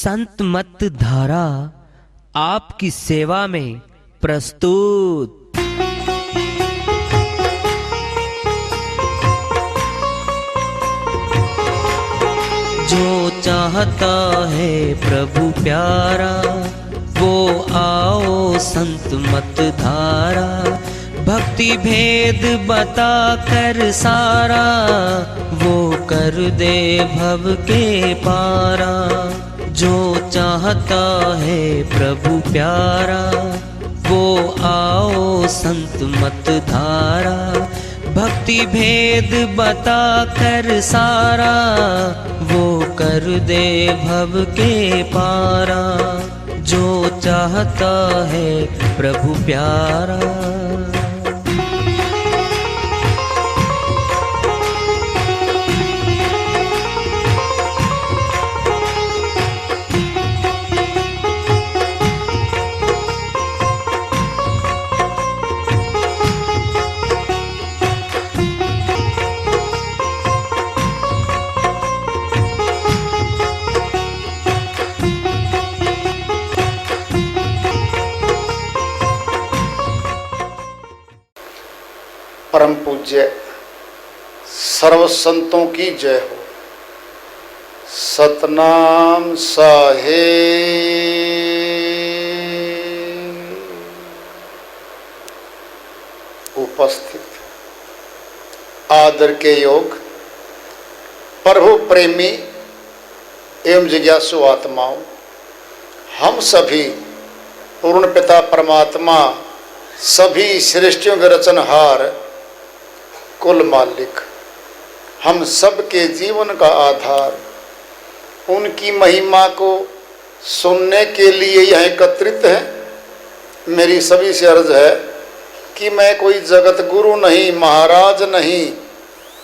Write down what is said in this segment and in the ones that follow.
संत मत धारा आपकी सेवा में प्रस्तुत। जो चाहता है प्रभु प्यारा वो आओ संत मत धारा। भक्ति भेद बता कर सारा वो कर दे भव के पारा। जो चाहता है प्रभु प्यारा वो आओ संत मत धारा। भक्ति भेद बता कर सारा वो कर दे भव के पारा। जो चाहता है प्रभु प्यारा। परम पूज्य सर्व संतों की जय हो। सतनाम साहेब। उपस्थित आदर के योग प्रभु प्रेमी एवं जिज्ञासु आत्माओं, हम सभी पूर्ण पिता परमात्मा सभी सृष्टियों के रचनहार कुल मालिक, हम सब के जीवन का आधार, उनकी महिमा को सुनने के लिए यहाँ एकत्रित हैं। मेरी सभी से अर्ज है कि मैं कोई जगत गुरु नहीं, महाराज नहीं,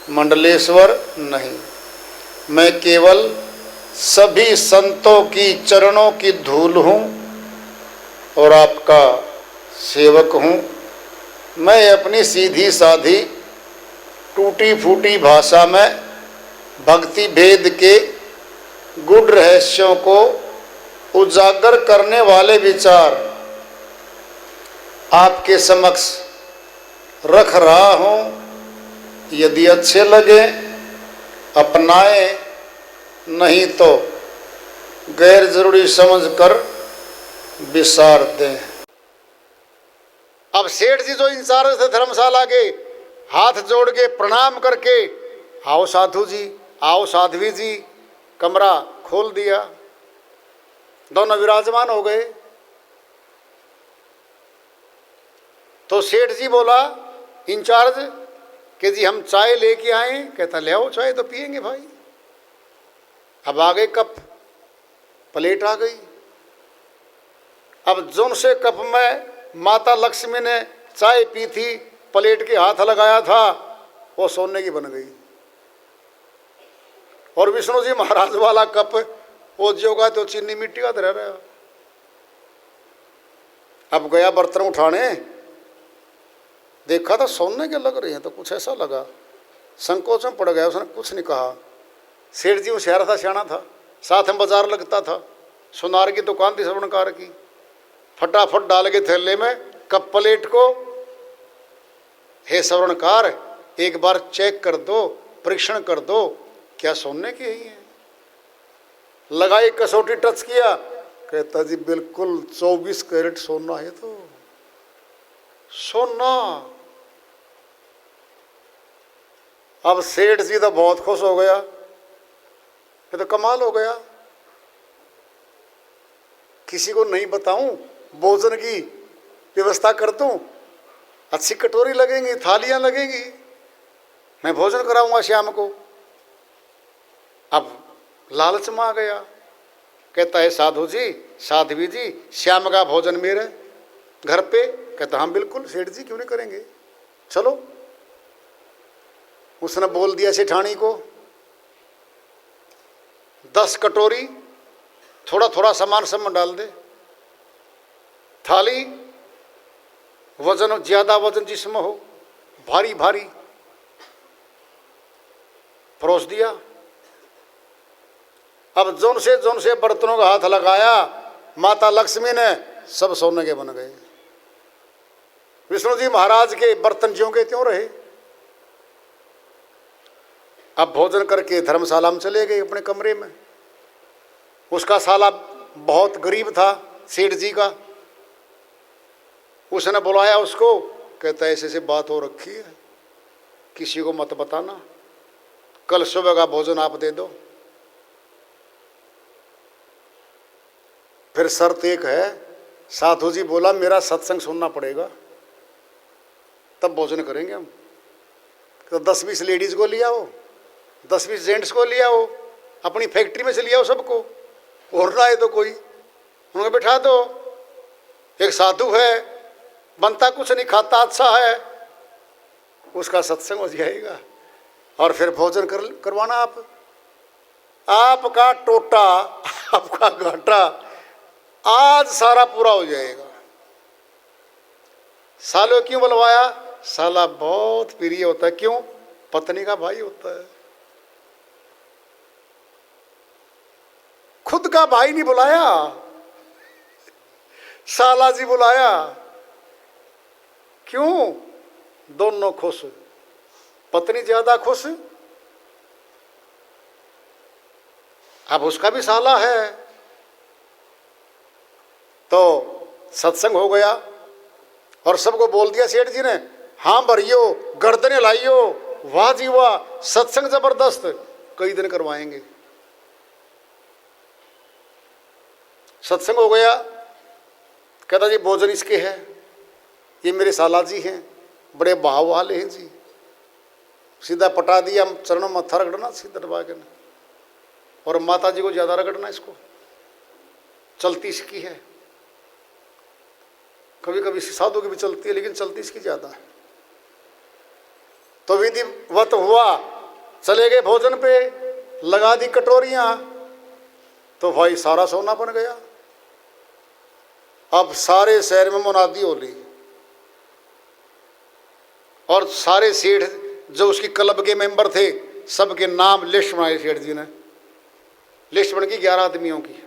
मंडलेश्वर नहीं, मैं केवल सभी संतों की चरणों की धूल हूँ और आपका सेवक हूँ। मैं अपनी सीधी साधी टूटी फूटी भाषा में भक्ति भेद के गूढ़ रहस्यों को उजागर करने वाले विचार आपके समक्ष रख रहा हूँ। यदि अच्छे लगे अपनाएं, नहीं तो गैर जरूरी समझकर विसार दें। अब सेठ जी जो इंचार्ज थे धर्मशाला के, हाथ जोड़ के प्रणाम करके आओ साधु जी, आओ साध्वी जी, कमरा खोल दिया। दोनों विराजमान हो गए। तो सेठ जी बोला इंचार्ज कि जी हम चाय लेके आए। कहता ले आओ चाय तो पिएंगे भाई। अब आ गए कप, प्लेट आ गई। अब जोन से कप में माता लक्ष्मी ने चाय पी थी, प्लेट के हाथ लगाया था, वो सोने की बन गई। और विष्णु जी महाराज वाला कप वो जो का तो चीनी मिट्टी का रह रहा। अब गया बर्तन उठाने, देखा था सोने के लग रहे हैं, तो कुछ ऐसा लगा, संकोच में पड़ गया। उसने कुछ नहीं कहा। सेठ जी होशियार था, सियाना था, साथ में बाजार लगता था, सुनार की दुकान थी स्वर्णकार की। फटाफट डाल के थैले में कप प्लेट को, हे स्वर्णकार एक बार चेक कर दो, परीक्षण कर दो, क्या सोने की ही है। लगाई कसौटी, टच किया, कहता जी बिल्कुल 24 कैरेट सोना है। तो सोना। अब सेठ जी तो बहुत खुश हो गया, ये तो कमाल हो गया। किसी को नहीं बताऊं, भोजन की व्यवस्था कर दूं, अच्छी कटोरी लगेंगी, थालियां लगेंगी, मैं भोजन कराऊंगा श्याम को। अब लालच में आ गया। कहता है साधु जी, साध्वी जी, श्याम का भोजन मेरे घर पे। कहता हाँ बिल्कुल सेठ जी, क्यों नहीं करेंगे, चलो। उसने बोल दिया सेठानी को 10 कटोरी, थोड़ा थोड़ा सामान सब में डाल दे। थाली वजन, ज्यादा वजन जिसमें हो, भारी भारी परोस दिया। अब जोन से बर्तनों का हाथ लगाया, माता लक्ष्मी ने सब सोने के बन गए। विष्णु जी महाराज के बर्तन ज्यों के त्यों रहे। अब भोजन करके धर्मशाला में चले गए अपने कमरे में। उसका साला बहुत गरीब था, सेठ जी का। उसने बुलाया उसको, कहता है ऐसे ऐसे बात हो रखी है, किसी को मत बताना, कल सुबह का भोजन आप दे दो। फिर शर्त एक है, साधु जी बोला मेरा सत्संग सुनना पड़ेगा, तब भोजन करेंगे हम। तो 10-20 लेडीज को लिया हो, 10-20 जेंट्स को लिया हो, अपनी फैक्ट्री में से लिया हो सबको, और ना है तो कोई उनको बिठा दो। एक साधु है, बनता कुछ नहीं, खाता अच्छा है, उसका सत्संग हो जाएगा। और फिर भोजन करवाना आपका टोटा, आपका घाटा आज सारा पूरा हो जाएगा। सालों क्यों बुलवाया? साला बहुत प्रिय होता है। क्यों? पत्नी का भाई होता है। खुद का भाई नहीं बुलाया, साला जी बुलाया। क्यों? दोनों खुश, पत्नी ज्यादा खुश। अब उसका भी साला है, तो सत्संग हो गया। और सबको बोल दिया सेठ जी ने, हाँ भरियो, गर्दने लाइयो, वाह जी वाह, सत्संग जबरदस्त, कई दिन करवाएंगे। सत्संग हो गया। कहता जी भोजन इसके है, ये मेरे साला जी हैं, बड़े भाव वाले हैं जी। सीधा पटा दिया, चरणों में मत्था रगड़ना सीधा दबा के, और माता जी को ज्यादा रगड़ना, इसको चलती इसकी है। कभी कभी साधु की भी चलती है, लेकिन चलती इसकी ज्यादा है। तो विधिवत हुआ, चले गए भोजन पे, लगा दी कटोरियां, तो भाई सारा सोना बन गया। अब सारे शहर में मुनादी हो ली, और सारे सेठ जो उसकी क्लब के मेंबर थे, सबके नाम लिस्ट बनाई सेठ जी ने। लिस्ट बन गई 11 आदमियों की।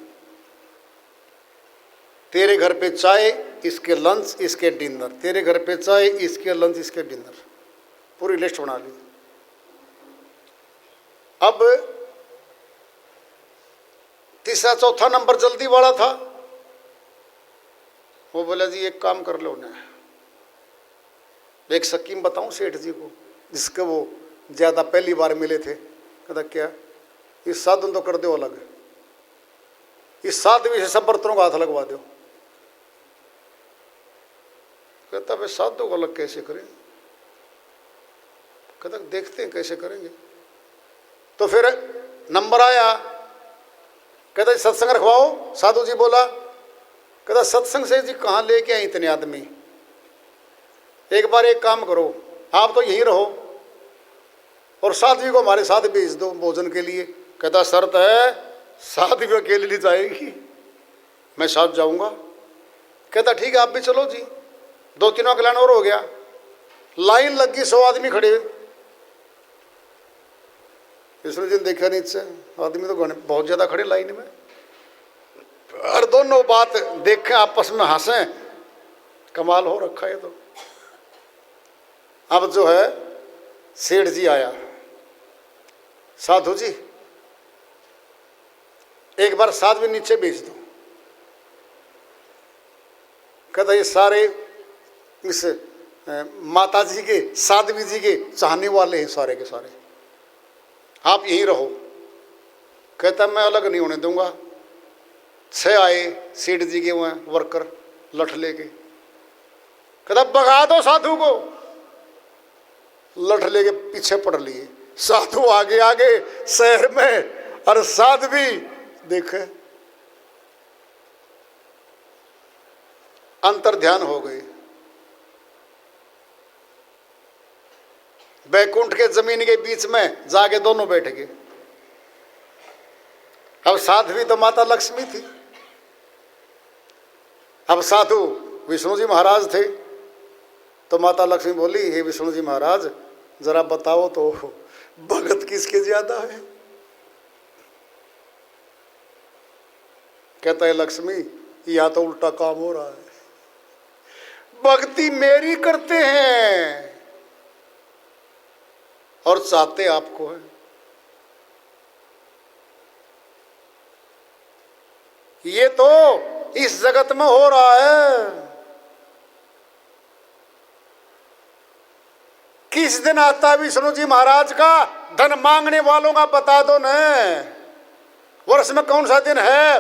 तेरे घर पे चाय, इसके लंच, इसके डिनर, तेरे घर पे चाय, इसके लंच, इसके डिनर, पूरी लिस्ट बना ली। अब तीसरा चौथा नंबर जल्दी वाला था, वो बोला जी एक काम कर लो ना, एक स्कीम बताऊं सेठ जी को, जिसके वो ज्यादा पहली बार मिले थे। कहता क्या? इस साधु तो कर दो अलग, इस साधवी से सब बर्तनों का हाथ लगवा दो। कहता भाई साधु को अलग कैसे करें? कहता देखते हैं कैसे करेंगे। तो फिर नंबर आया, कहता सत्संग रखवाओ। साधु जी बोला, कहता सत्संग से जी कहाँ लेके आए इतने आदमी, एक बार एक काम करो, आप तो यहीं रहो और साध्वी को हमारे साथ भेज दो भोजन के लिए। कहता शर्त है, साध्वी अकेले ले जाएगी, मैं साथ जाऊंगा। कहता ठीक है आप भी चलो जी। 2-3 का लाइन और हो गया, लाइन लग गई, 100 आदमी खड़े। विष्णु जी ने देखा नीचे, आदमी तो बहुत ज्यादा खड़े लाइन में, और दोनों बात देखें, आपस में हंसे, कमाल हो रखा है। तो अब जो है सेठ जी आया, साधु जी एक बार साध्वी नीचे भेज दो। कहता ये सारे इस माता जी के, साध्वी जी के चाहने वाले हैं सारे के सारे, आप यहीं रहो। कहता मैं अलग नहीं होने दूंगा। 6 आए सेठ जी के वहाँ वर्कर लठ लेके। कहता भगा दो साधु को। लठ लेके पीछे पड़ लिए, साधु आगे आगे शहर में, और साध्वी देखे अंतर ध्यान हो गए। बैकुंठ के जमीन के बीच में जाके दोनों बैठ गए। अब साध्वी तो माता लक्ष्मी थी, अब साधु विष्णु जी महाराज थे। तो माता लक्ष्मी बोली, हे विष्णु जी महाराज जरा बताओ तो भगत किसके ज्यादा है? कहता है लक्ष्मी यहाँ तो उल्टा काम हो रहा है, भक्ति मेरी करते हैं और चाहते आपको है। ये तो इस जगत में हो रहा है। किस दिन आता है विष्णु जी महाराज का धन मांगने वालों का बता दो न। वर्ष में कौन सा दिन है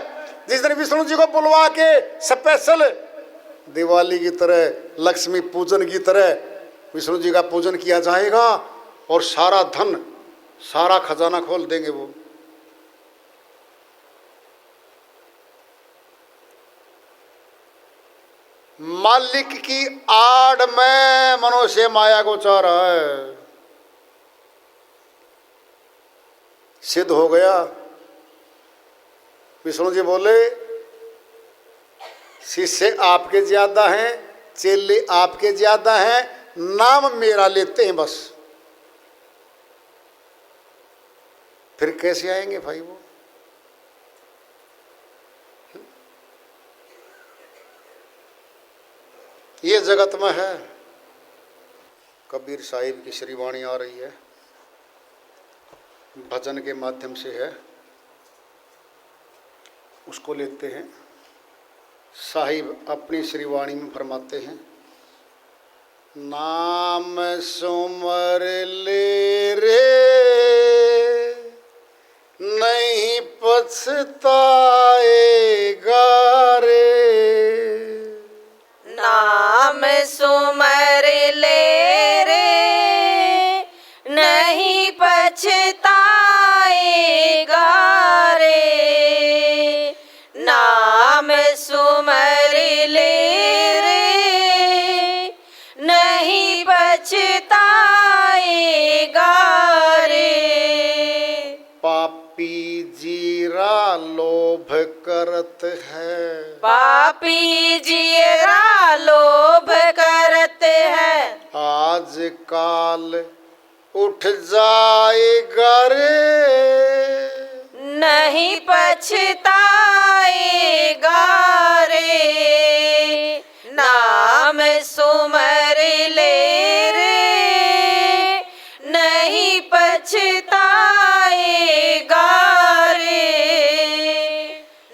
जिस दिन विष्णु जी को बुलवा के स्पेशल दिवाली की तरह, लक्ष्मी पूजन की तरह विष्णु जी का पूजन किया जाएगा और सारा धन, सारा खजाना खोल देंगे वो। मालिक की आड़ में मनुष्य माया को चाह रहा है। सिद्ध हो गया। विष्णु जी बोले शिष्य आपके ज्यादा हैं, चेले आपके ज्यादा हैं, नाम मेरा लेते हैं बस। फिर कैसे आएंगे भाई वो? ये जगत में है। कबीर साहिब की श्रीवाणी आ रही है, भजन के माध्यम से है, उसको लेते हैं। साहिब अपनी श्रीवाणी में फरमाते हैं, नाम सुमर ले रे नहीं पछताएगा रे। नाम सुमर ले रे नहीं पछताएगा रे। नाम सुमर ले रे नहीं पछताएगा रे। पापी जीरा लोभ करत है, पापी जीरा लोभ करत है, आज काल उठ जाएगा रे नहीं पछताएगा रे। नाम सुमर ले रे नहीं पछताएगा रे।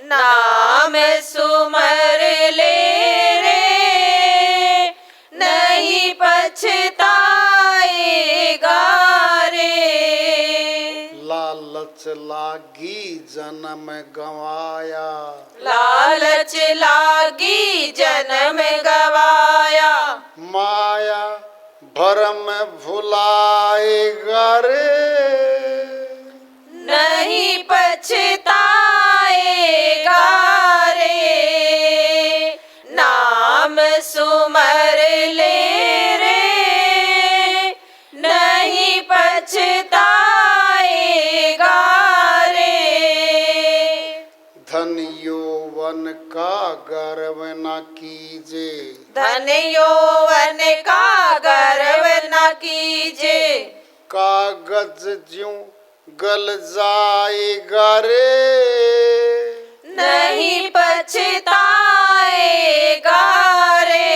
नाम सुमर ले रे नहीं पछताएगा रे। लालच लागी जन्म गवाया, लालच लागी जन्म गवाया, माया भरम भुलाएगा रे नहीं पछताएगा रे। नाम सुमर ले रे नहीं पछताएगा रे। धन यौवन का गर्व न कीजे, धन यौवन का गर्व न कीजे, कागज ज्यों गल जाएगा रे नहीं पछताएगा रे।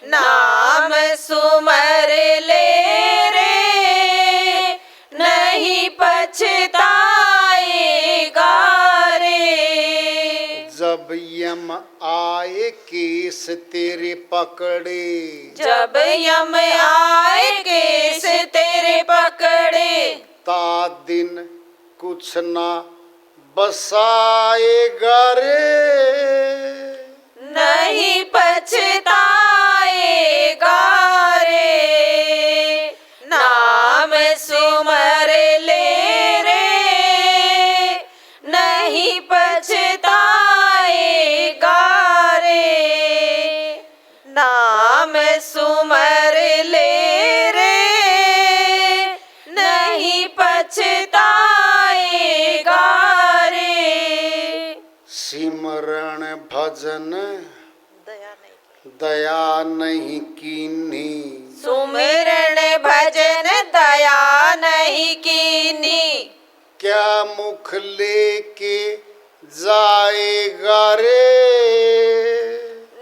नाम सुमर ले रे नहीं पछताएगा रे। जब यम आए केस तेरे पकड़े, जब यम आए केस तेरे पकड़े, ता दिन कुछ ना बसाएगा रे नहीं पछताएगा रे। नाम सुमर ले रे नहीं पछताएगा रे। नाम सुमर ले रे नहीं पछताएगा रे। सिमरण भजन दया नहीं कीन्ही, सुमिरन भजन दया नहीं कीनी, क्या मुख लेके जाएगा रे,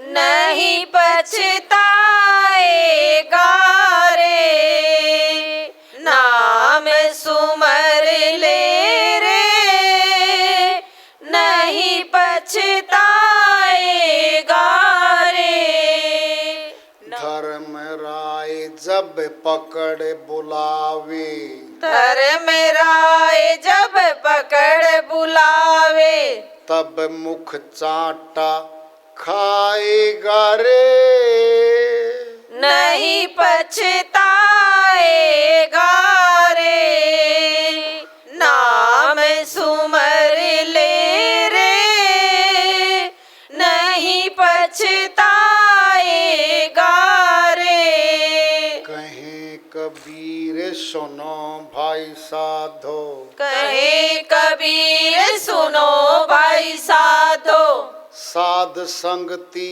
नहीं पछताएगा रे, नाम सुमर ले रे, नहीं पछताएगा रे। धर्म राय जब पकड़ बुलावे, धर्म राय जब पकड़ बुलावे, तब मुख चाटा खाएगा रे, नहीं पछताएगा रे, नाम सुमर ले रे, नहीं पछताएगा रे। कहे कबीर सुनो भाई साधो, कहे कबीर सुनो भाई साधो, साध संगति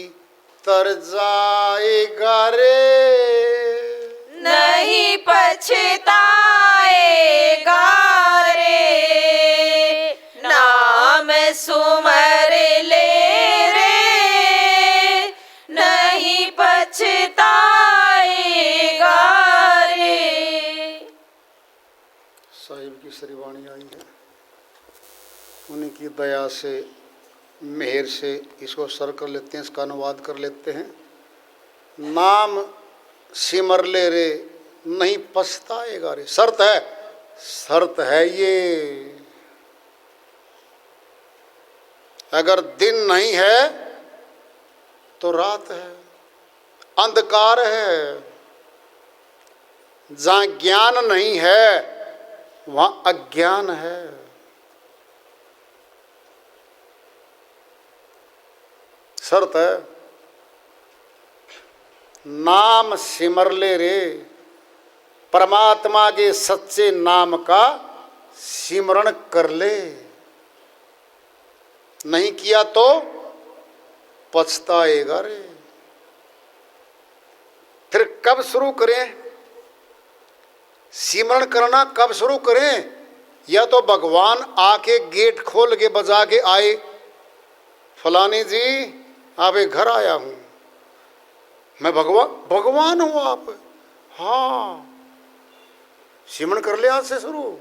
तर जाएगा रे, नहीं पछताएगा रे, नाम सुमर ले रे, नहीं पछताएगा रे। साहिब की श्रीवाणी आई है, उन्हीं की दया से मेहर से इसको सर कर लेते हैं, इसका अनुवाद कर लेते हैं। नाम सिमर ले रे, नहीं पछताएगा रे। शर्त है, शर्त है ये, अगर दिन नहीं है तो रात है, अंधकार है। जहाँ ज्ञान नहीं है वहाँ अज्ञान है। शर्त है, नाम सिमर ले रे, परमात्मा के सच्चे नाम का सिमरण कर ले। नहीं किया तो पछताएगा रे। फिर कब शुरू करें सिमरण करना? कब शुरू करें? या तो भगवान आके गेट खोल के बजा के आए, फलानी जी आप एक घर आया हूं, मैं भगवान हूं आप, हाँ सिमरण कर ले आज से शुरू।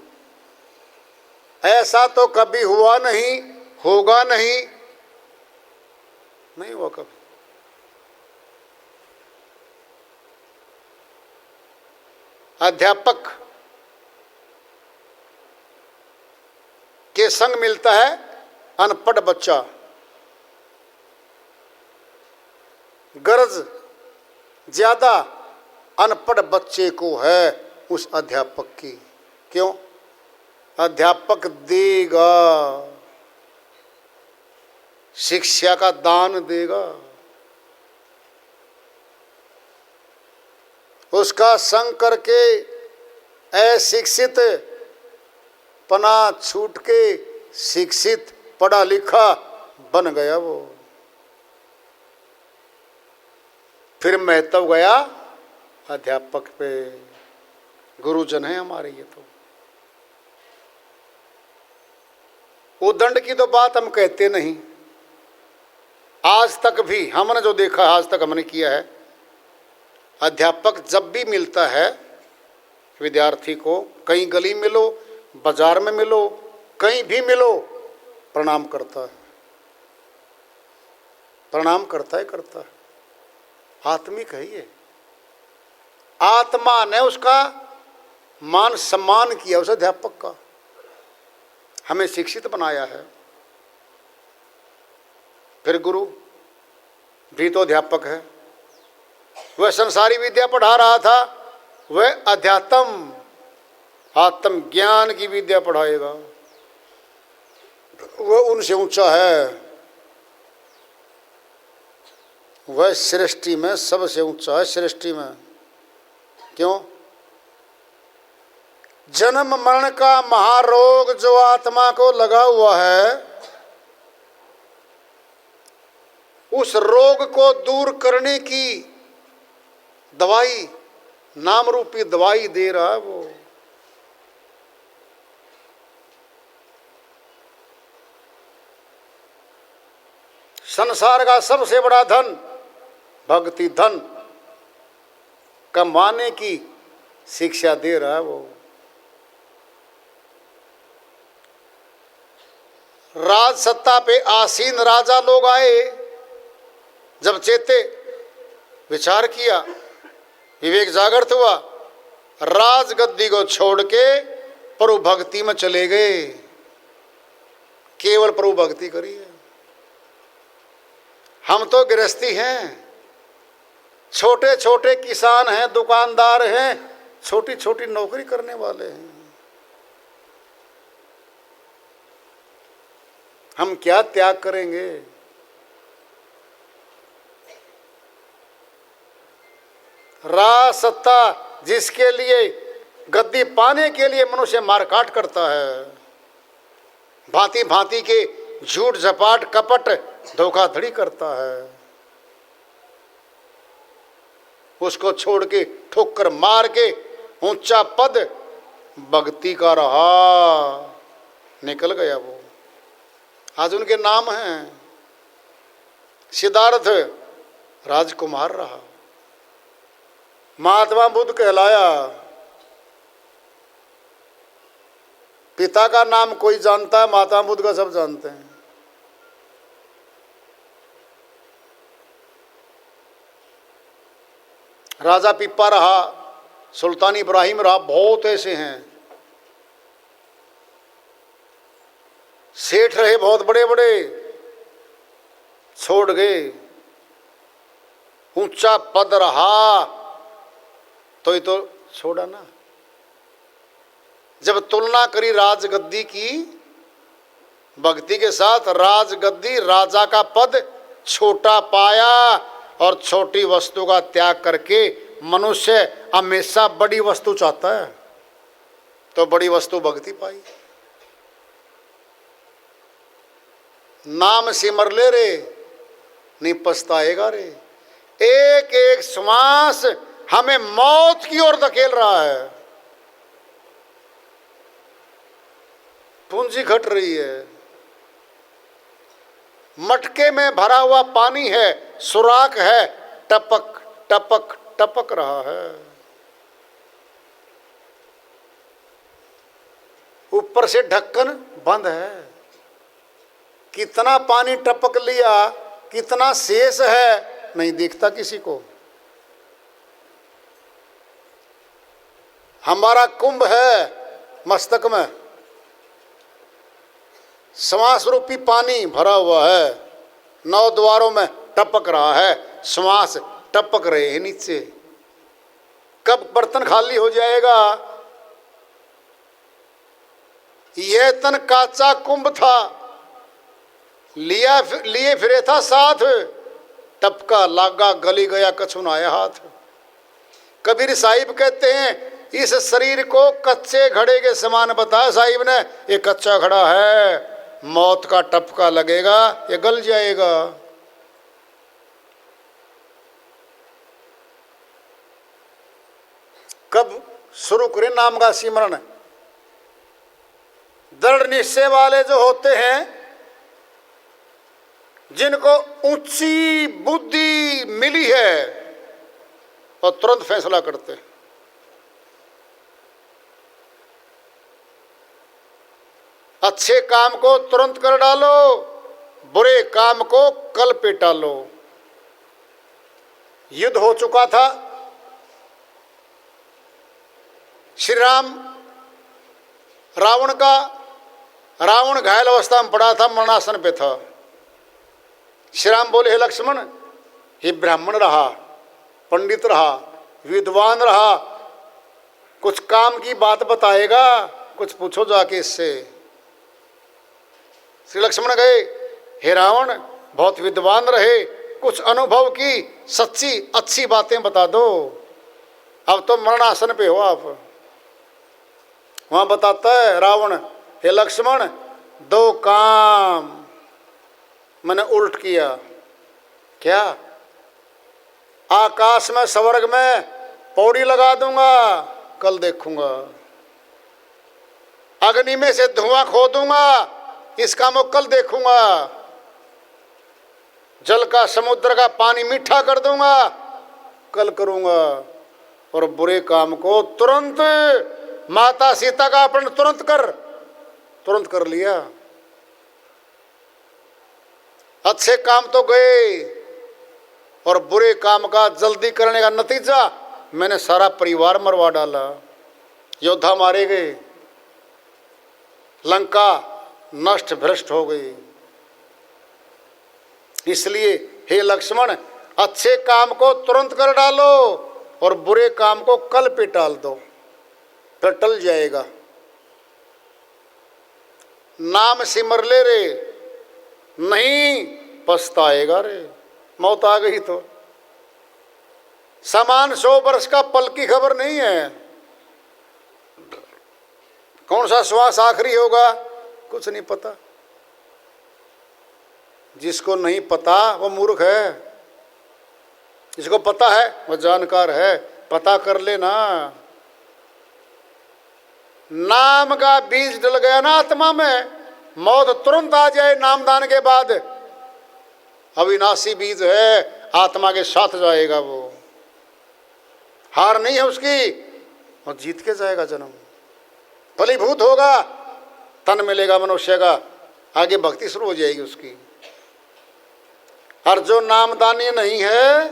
ऐसा तो कभी हुआ नहीं, होगा नहीं, नहीं हुआ कभी। अध्यापक के संग मिलता है अनपढ़ बच्चा, गरज ज्यादा अनपढ़ बच्चे को है उस अध्यापक की। क्यों? अध्यापक देगा, शिक्षा का दान देगा, उसका संग करके अशिक्षित पना छूट के शिक्षित पढ़ा लिखा बन गया वो। फिर महत्व गया अध्यापक पे। गुरुजन है हमारे ये तो। उदंड की तो बात हम कहते नहीं, आज तक भी हमने जो देखा, आज तक हमने किया है, अध्यापक जब भी मिलता है विद्यार्थी को, कहीं गली मिलो, बाजार में मिलो, कहीं भी मिलो, प्रणाम करता है, प्रणाम करता है। आत्मिक है ये। आत्मा ने उसका मान सम्मान किया उस अध्यापक का, हमें शिक्षित बनाया है। फिर गुरु भी तो अध्यापक है। वह संसारी विद्या पढ़ा रहा था, वह अध्यात्म आत्म ज्ञान की विद्या पढ़ाएगा। वह उनसे ऊंचा है, वह सृष्टि में सबसे ऊंचा है, सृष्टि में। क्यों? जन्म मरण का महारोग जो आत्मा को लगा हुआ है, उस रोग को दूर करने की दवाई, नाम रूपी दवाई दे रहा है वो। संसार का सबसे बड़ा धन भक्ति धन कमाने की शिक्षा दे रहा है वो। राज सत्ता पे आसीन राजा लोग आए, जब चेते विचार किया, विवेक जागृत हुआ, राज गद्दी को छोड़ के प्रभु भक्ति में चले गए, केवल प्रभु भक्ति करिए। हम तो गृहस्थी हैं, छोटे छोटे किसान हैं, दुकानदार हैं, छोटी छोटी नौकरी करने वाले हैं। हम क्या त्याग करेंगे? राज सत्ता जिसके लिए गद्दी पाने के लिए मनुष्य मारकाट करता है, भांति भांति के झूठ झपाट कपट धोखाधड़ी करता है, उसको छोड़ के ठोकर मार के ऊंचा पद भक्ति का रहा, निकल गया वो। आज उनके नाम हैं, सिद्धार्थ राजकुमार रहा, महात्मा बुद्ध कहलाया। पिता का नाम कोई जानता है, महात्मा बुद्ध का सब जानते हैं। राजा पिप्पा रहा, सुल्तान इब्राहिम रहा, बहुत ऐसे हैं। सेठ रहे बहुत बड़े बड़े, छोड़ गए। ऊंचा पद रहा तो ही तो छोड़ा ना। जब तुलना करी राजगद्दी की भक्ति के साथ, राजगद्दी राजा का पद छोटा पाया और छोटी वस्तु का त्याग करके मनुष्य हमेशा बड़ी वस्तु चाहता है, तो बड़ी वस्तु भक्ति पाई। नाम सिमर ले रे, नहीं पछताएगा रे। एक एक श्वास हमें मौत की ओर धकेल रहा है। पूंजी घट रही है, मटके में भरा हुआ पानी है, सुराख है, टपक टपक टपक रहा है। ऊपर से ढक्कन बंद है। कितना पानी टपक लिया, कितना शेष है, नहीं दिखता किसी को। हमारा कुंभ है मस्तक में, श्वास रूपी पानी भरा हुआ है, 9 द्वारों में टपक रहा है, श्वास टपक रहे हैं नीचे। कब बर्तन खाली हो जाएगा? यह तन काचा कुंभ था, लिए फिरे था साथ, टपका लागा गली गया कछु न आया हाथ। कबीर साहिब कहते हैं, इस शरीर को कच्चे घड़े के समान बताया साहिब ने। ये कच्चा घड़ा है, मौत का टपका लगेगा, ये गल जाएगा। कब शुरू करें नाम का सिमरन? दृढ़ निश्चय वाले जो होते हैं, जिनको ऊंची बुद्धि मिली है, और तुरंत फैसला करते हैं। अच्छे काम को तुरंत कर डालो, बुरे काम को कल पे टालो। युद्ध हो चुका था, श्री राम रावण का, रावण घायल अवस्था में पड़ा था, मरणासन पे था। श्री राम बोले, हे लक्ष्मण, ये ब्राह्मण रहा, पंडित रहा, विद्वान रहा, कुछ काम की बात बताएगा, कुछ पूछो जाके इससे। श्री लक्ष्मण गए, हे रावण, बहुत विद्वान रहे, कुछ अनुभव की सच्ची अच्छी बातें बता दो। अब तो मरणासन पे हो आप। वहां बताता है रावण, हे लक्ष्मण, 2 काम मैंने उल्ट किया। क्या? आकाश में स्वर्ग में पौड़ी लगा दूंगा, कल देखूंगा। अग्नि में से धुआं खो दूंगा, इस काम को कल देखूंगा। जल का समुद्र का पानी मीठा कर दूंगा, कल करूंगा। और बुरे काम को तुरंत, माता सीता का अपहरण तुरंत कर लिया। अच्छे काम तो गए और बुरे काम का जल्दी करने का नतीजा मैंने सारा परिवार मरवा डाला, योद्धा मारे गए, लंका नष्ट भ्रष्ट हो गई। इसलिए हे लक्ष्मण, अच्छे काम को तुरंत कर डालो और बुरे काम को कल पे टाल दो, फिर टल जाएगा। नाम सिमर ले रे, नहीं पछताएगा रे। मौत आ गई तो समान 100 वर्ष का पल की खबर नहीं है। कौन सा श्वास आखिरी होगा कुछ नहीं पता। जिसको नहीं पता वो मूर्ख है, जिसको पता है वो जानकार है। पता कर लेना। नाम का बीज डल गया ना आत्मा में, मौत तुरंत आ जाए नामदान के बाद। अविनाशी बीज है, आत्मा के साथ जाएगा वो। हार नहीं है उसकी, वो जीत के जाएगा जन्म। फलीभूत होगा, तन मिलेगा मनुष्य का, आगे भक्ति शुरू हो जाएगी उसकी। और जो नामदानी नहीं है,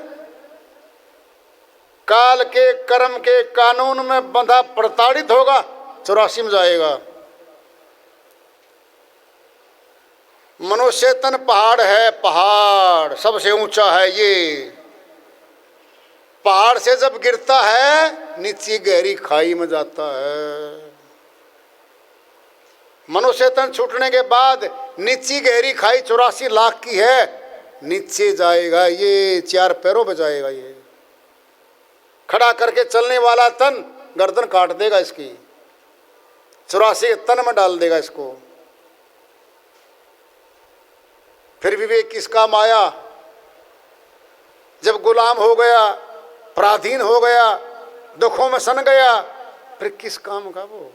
काल के कर्म के कानून में बंधा प्रताड़ित होगा, 84 में जाएगा। मनुष्य तन पहाड़ है, पहाड़ सबसे ऊंचा है ये। पहाड़ से जब गिरता है नीचे गहरी खाई में जाता है। मनुष्य तन छूटने के बाद नीचे गहरी खाई 84 लाख की है, नीचे जाएगा ये, 4 पैरों पे जाएगा ये। खड़ा करके चलने वाला तन गर्दन काट देगा इसकी, 84 तन में डाल देगा इसको। फिर विवेक किस काम आया? जब गुलाम हो गया, पराधीन हो गया, दुखों में सन गया, फिर किस काम का वो?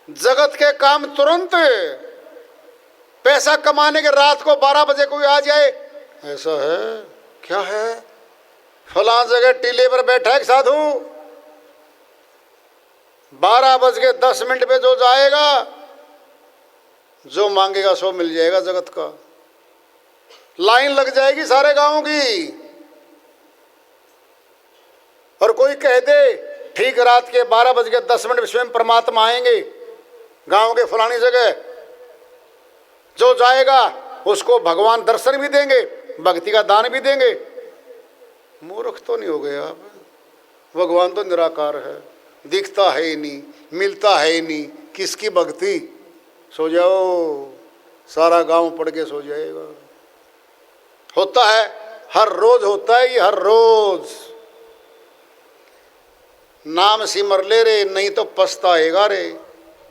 जगत के काम तुरंत, पैसा कमाने के रात को 12 बजे कोई आ जाए, ऐसा है क्या है? फलां जगह टीले पर बैठा एक साधु, 12:10 पे जो जाएगा, जो मांगेगा सो मिल जाएगा। जगत का लाइन लग जाएगी सारे गांव की। और कोई कह दे ठीक रात के 12:10 पे स्वयं परमात्मा आएंगे गांव के फलानी जगह, जो जाएगा उसको भगवान दर्शन भी देंगे, भक्ति का दान भी देंगे। मूर्ख तो नहीं हो गए आप? भगवान तो निराकार है, दिखता है ही नहीं, मिलता है ही नहीं, किसकी भक्ति? सो जाओ, सारा गांव पड़ के सो जाएगा। होता है, हर रोज होता है ये, हर रोज। नाम सिमर ले रे, नहीं तो पछताएगा रे।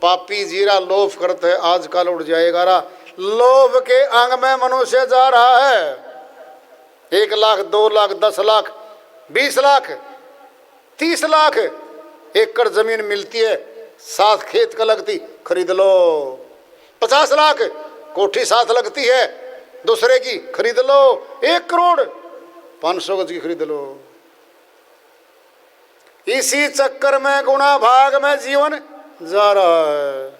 पापी जीरा लोभ करते है, आजकल उड़ जाएगा रा। लोभ के अंग में मनुष्य जा रहा है। 1 लाख, 2 लाख, 10 लाख, 20 लाख, 30 लाख एकड़ जमीन मिलती है, 7 खेत का लगती, खरीद लो। 50 लाख कोठी साथ लगती है दूसरे की, खरीद लो। 1 करोड़ 500 गज की खरीद लो। इसी चक्कर में गुणा भाग में जीवन जा रहा है।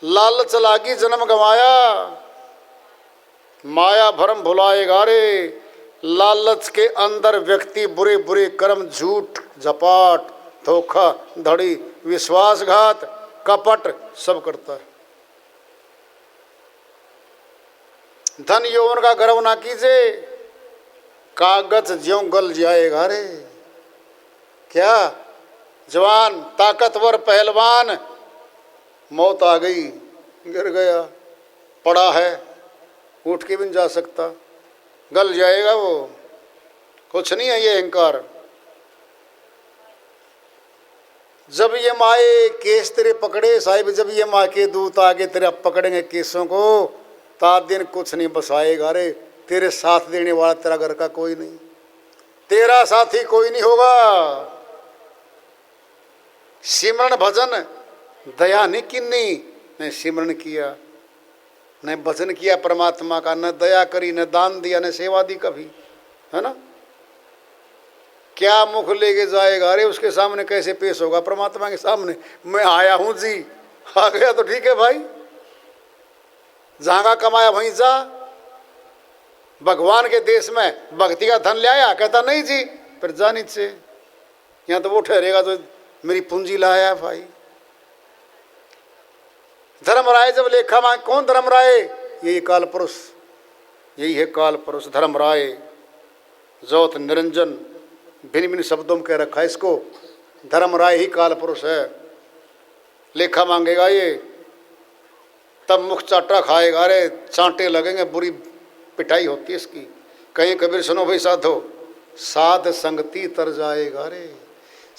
लालच लागी जन्म गंवाया, माया भरम भुलाएगा रे। लालच के अंदर व्यक्ति बुरे बुरे कर्म, झूठ, झपाट, धोखा धड़ी, विश्वासघात, कपट सब करता है। धन यौवन का गर्व ना कीजिए, कागज ज्यों गल जाएगा रे। क्या जवान ताकतवर पहलवान, मौत आ गई, गिर गया, पड़ा है, उठ के भी नहीं जा सकता, गल जाएगा वो। कुछ नहीं है ये अहंकार। जब ये माए केस तेरे पकड़े साहिब, जब ये माँ के दूत आगे तेरे पकड़ेंगे केसों को, तात दिन कुछ नहीं बसाएगा रे। तेरे साथ देने वाला तेरा घर का कोई नहीं, तेरा साथी कोई नहीं होगा। सिमरन भजन दया नहीं किन्नी, न सिमरन किया, न वचन किया परमात्मा का, न दया करी, न दान दिया, न सेवा दी कभी, है ना। क्या मुख लेके जाएगा? अरे उसके सामने कैसे पेश होगा? परमात्मा के सामने मैं आया हूं जी, आ गया तो ठीक है भाई, जहां का कमाया वहीं जा। भगवान के देश में भक्ति का धन ले आया, कहता नहीं जी, फिर जा नीचे, यहां तो वो ठहरेगा तो मेरी पूंजी लाया भाई। धर्मराय जब लेखा मांग, कौन धर्मराय? यही काल पुरुष, यही है काल पुरुष धर्मराय। ज्योत निरंजन भिन्न भिन्न शब्दों में कह रखा है इसको, धर्मराय ही काल पुरुष है। लेखा मांगेगा ये, तब मुख चाटा खाएगा, अरे चांटे लगेंगे, बुरी पिटाई होती है इसकी। कहीं कबीर सुनो भाई साधो, साध संगति तर जाएगा रे,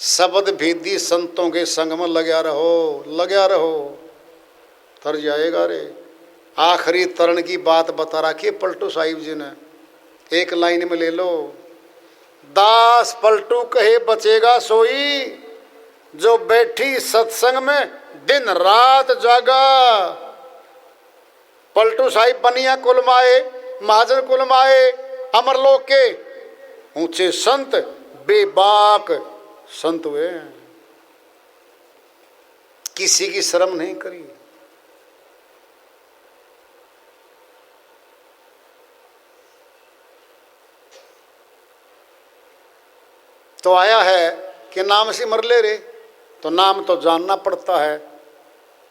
शब्द भेदी संतों के संग में लग्या रहो, लग्या रहो, तर जाएगा रे। आखिरी तरण की बात बता रखी है पलटू साहिब जी ने, एक लाइन में ले लो। दास पलटू कहे बचेगा सोई, जो बैठी सत्संग में दिन रात जागा। पलटू साहिब बनिया कुलमाए, महाजन कुलमाए, अमरलोक के ऊंचे संत बेबाक संत हुए, किसी की शर्म नहीं करी। तो आया है कि नाम से मर ले रे, तो नाम तो जानना पड़ता है।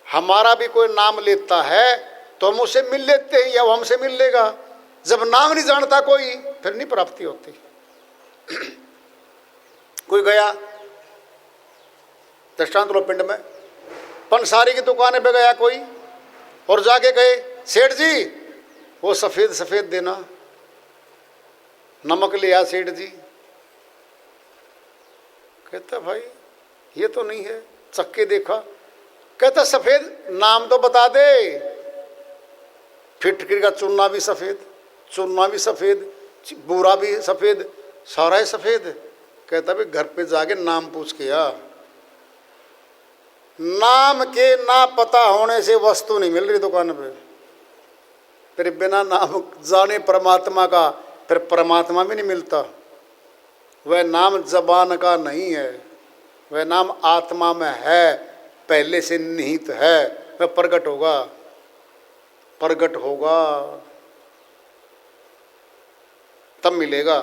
हमारा भी कोई नाम लेता है तो हम उसे मिल लेते हैं या वो हमसे मिल लेगा। जब नाम नहीं जानता कोई, फिर नहीं प्राप्ति होती। कोई गया दृष्टांत लो, पिंड में पंसारी की दुकान पे गया कोई, और जाके कहे सेठ जी वो सफेद सफेद देना, नमक लिया सेठ जी। कहता भाई ये तो नहीं है, चक्के देखा, कहता सफेद, नाम तो बता दे। फिटकरी का चूना भी सफेद, चूना भी सफेद, बूरा भी सफेद, सारा ही सफेद। कहता भाई घर पे जाके नाम पूछ के आ। नाम के ना पता होने से वस्तु नहीं मिल रही दुकान पे। फिर बिना नाम जाने परमात्मा का, फिर परमात्मा भी नहीं मिलता। वह नाम जबान का नहीं है, वह नाम आत्मा में है, पहले से निहित है, वह प्रकट होगा, प्रकट होगा तब मिलेगा।